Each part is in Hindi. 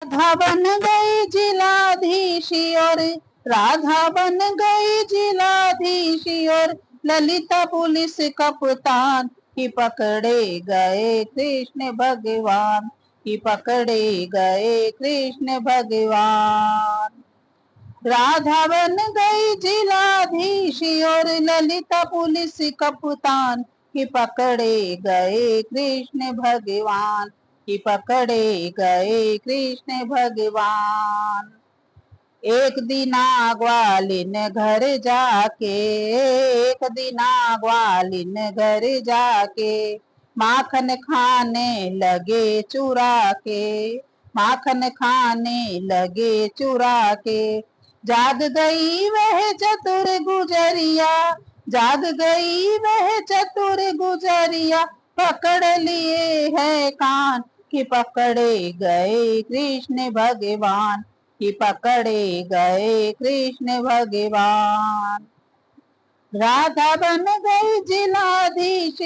राधा बन गई जिलाधीशी और राधा बन गई जिलाधीशी और ललिता पुलिस कप्तान की पकड़े गए कृष्ण भगवान की पकड़े गए कृष्ण भगवान। राधा बन गई जिलाधीशी और ललिता पुलिस कप्तान की पकड़े गए कृष्ण भगवान की पकड़े गए कृष्ण भगवान। एक दिना ग्वालिन घर जाके एक दिना ग्वालिन घर जाके माखन खाने लगे चुरा के माखन खाने लगे चुरा के। जाग गई वह चतुर गुजरिया जाग गई वह चतुर गुजरिया पकड़ लिए है कान कि पकड़े गए कृष्ण भगवान कि पकड़े गए कृष्ण भगवान। राधा बन गई जिलाधीश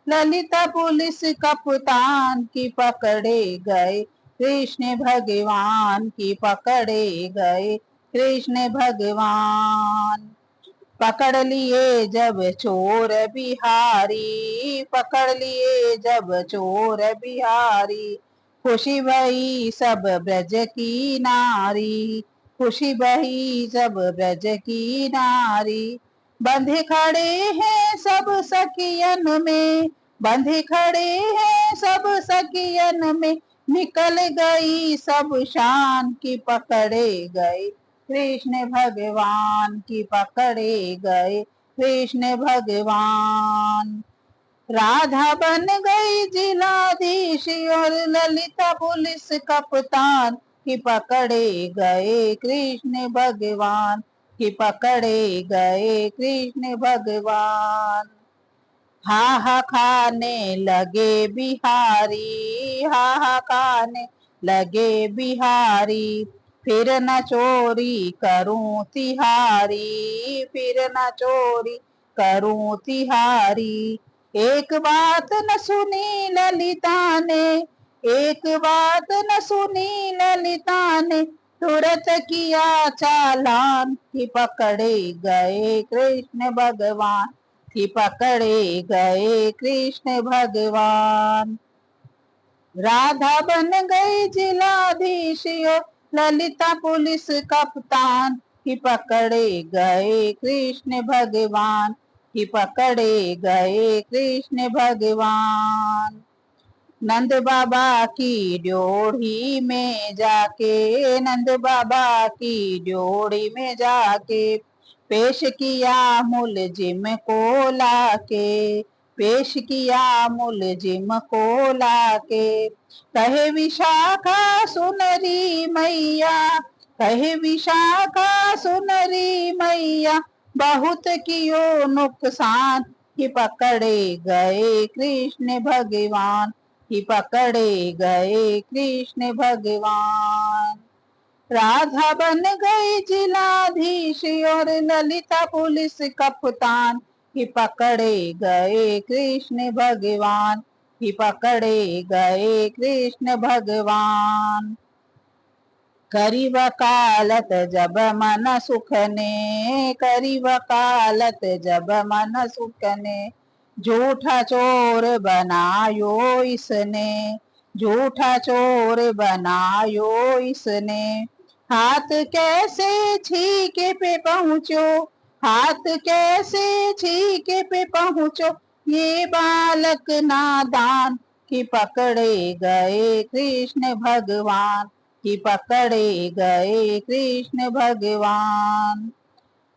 ललिता पुलिस कप्तान की पकड़े गए कृष्ण भगवान की पकड़े गए कृष्ण भगवान। पकड़ लिए जब चोर बिहारी पकड़ लिए जब चोर बिहारी खुशी भई सब ब्रज की नारी खुशी भई सब ब्रज की नारी। बंधे खड़े हैं सब सखियन में बंधे खड़े हैं सब सखियन में निकल गई सब शान की पकड़े गए कृष्ण भगवान की पकड़े गए कृष्ण भगवान। राधा बन गई जिलाधीश और ललिता पुलिस कप्तान की पकड़े गए कृष्ण भगवान की पकड़े गए कृष्ण भगवान। हा हा खाने लगे बिहारी हा हा खाने लगे बिहारी फिर न चोरी करूं तिहारी फिर न चोरी करूं तिहारी। एक बात न सुनी ललिता ने एक बात न सुनी ललिता ने तुरंत किया चालान कि पकड़े गए कृष्ण भगवान कि पकड़े गए कृष्ण भगवान। राधा बन गई जिलाधीश ललिता पुलिस कप्तान कि पकड़े गए कृष्ण भगवान कि पकड़े गए कृष्ण भगवान। नंद बाबा की ड्योढ़ी में जाके नंद बाबा की ड्योढ़ी में जाके पेश किया मुलजिम को लाके पेश किया मुलजिम को लाके। कहे विशाखा सुनरी मैया कहे विशाखा सुनरी मैया बहुत कियो नुकसान कि पकड़े गए कृष्ण भगवान कि पकड़े गए कृष्ण भगवान। राधा बन गई जिलाधीश और ललिता पुलिस कप्तान कि पकड़े गए कृष्ण भगवान कि पकड़े गए कृष्ण भगवान। करी वकालत जब मन सुखने करी वकालत जब मन सुखने झूठा चोर बनायो इसने झूठा चोर बनायो इसने। हाथ कैसे छीके पे पहुंचो हाथ कैसे छीके पे पहुंचो ये बालक नादान कि पकड़े गए कृष्ण भगवान कि पकड़े गए कृष्ण भगवान।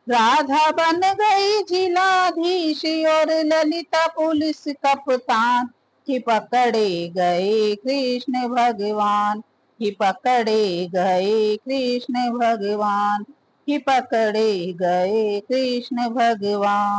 राधा बन गई जिलाधीश और ललिता पुलिस कप्तान कि पकड़े गए कृष्ण भगवान कि पकड़े गए कृष्ण भगवान कि पकड़े गए कृष्ण भगवान।